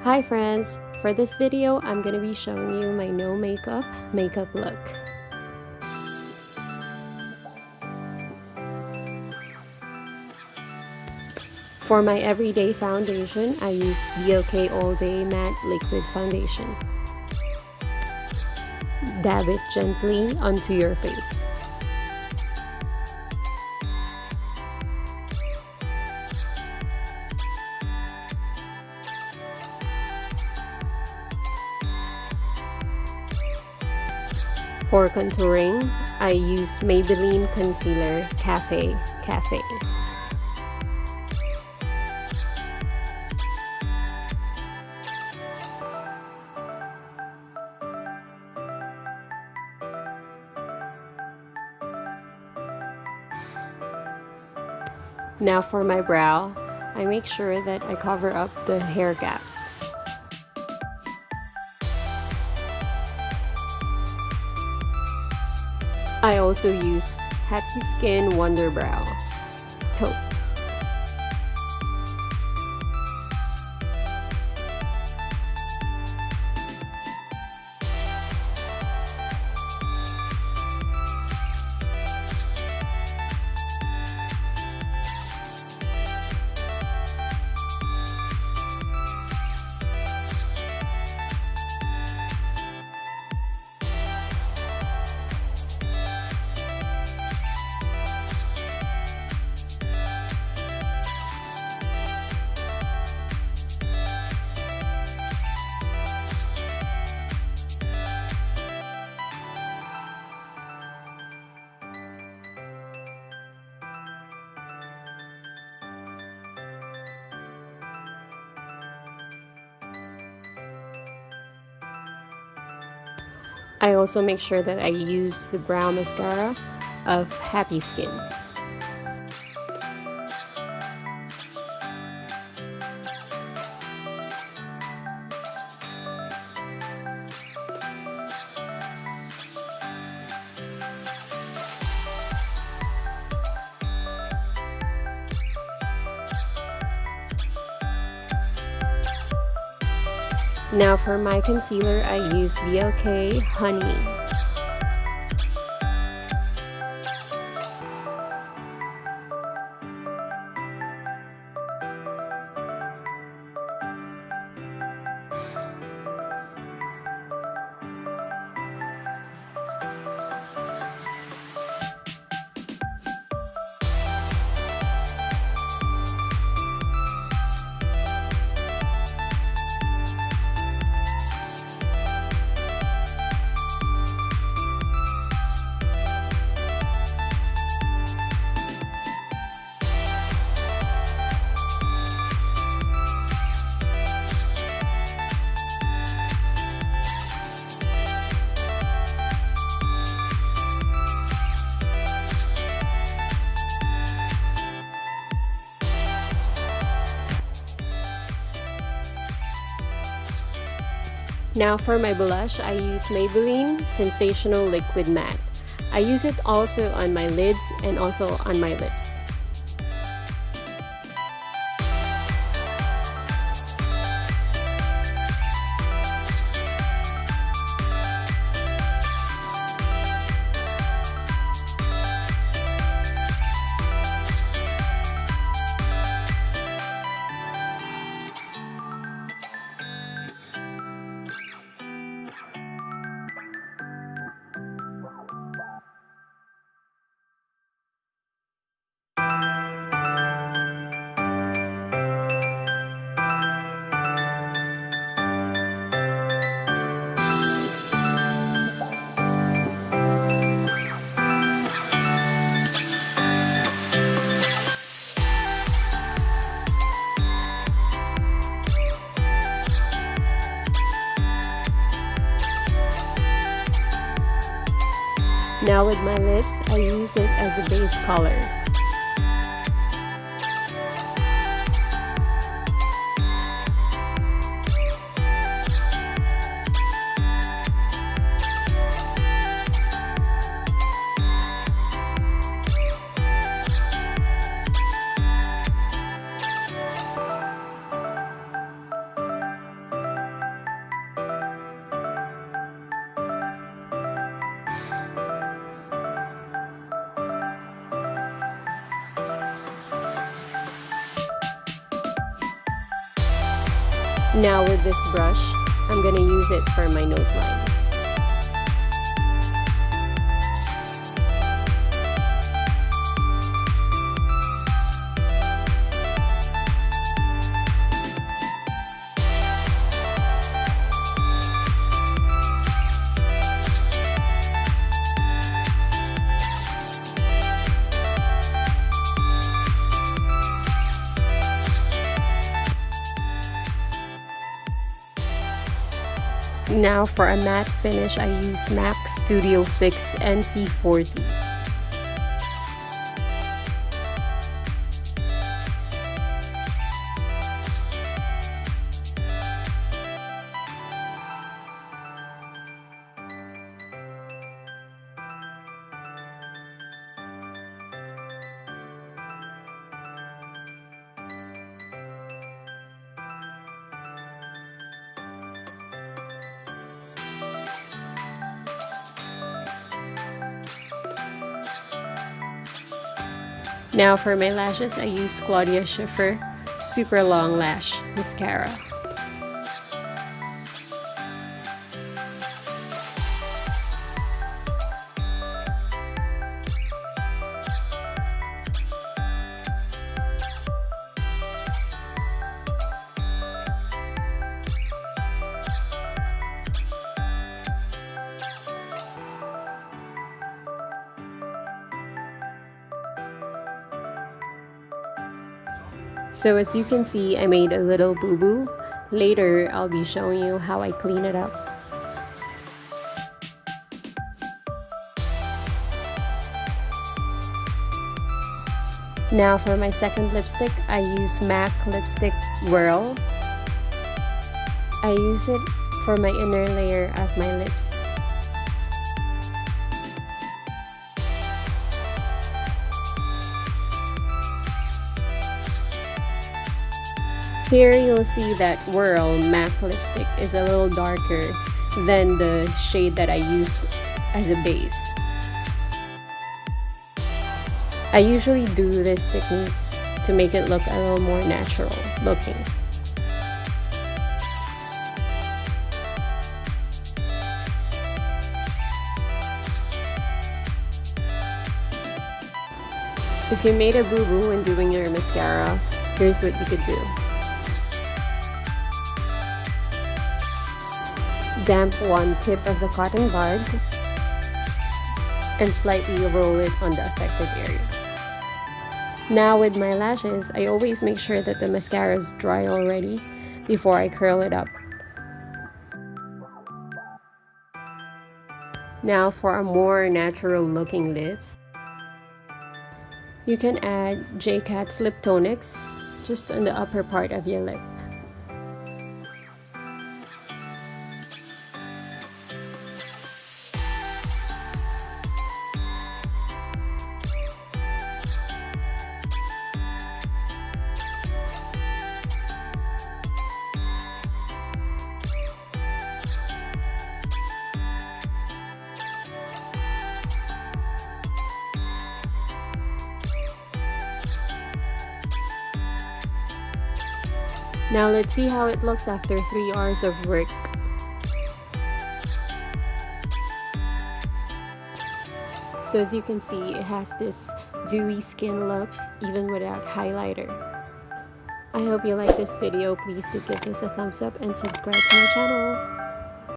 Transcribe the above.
Hi friends! For this video, I'm gonna be showing you my no makeup look. For my everyday foundation, I use BLK All Day Matte Liquid Foundation. Dab it gently onto your face. For contouring, I use Maybelline Concealer Cafe. Now for my brow, I make sure that I cover up the hair gaps. I also use Happy Skin Wonder Brow Taupe. I also make sure that I use the brow mascara of Happy Skin. Now for my concealer, I use BLK Honey. Now for my blush, I use Maybelline Sensational Liquid Matte. I use it also on my lids and also on my lips. Now with my lips, I use it as a base color. Now with this brush, I'm gonna use it for my nose line. Now for a matte finish, I use MAC Studio Fix NC40. Now for my lashes, I use Claudia Schiffer Super Long Lash Mascara. So as you can see, I made a little boo-boo. Later, I'll be showing you how I clean it up. Now for my second lipstick, I use MAC Lipstick Whirl. I use it for my inner layer of my lips. Here you'll see that Whirl MAC lipstick is a little darker than the shade that I used as a base. I usually do this technique to make it look a little more natural looking. If you made a boo-boo when doing your mascara, here's what you could do. Damp one tip of the cotton buds and slightly roll it on the affected area. Now with my lashes, I always make sure that the mascara is dry already before I curl it up. Now for a more natural looking lips, you can add J-Cat's Lip Tonics just on the upper part of your lip. Now let's see how it looks after 3 hours of work. So as you can see, it has this dewy skin look even without highlighter. I hope you like this video. Please do give this a thumbs up and subscribe to my channel.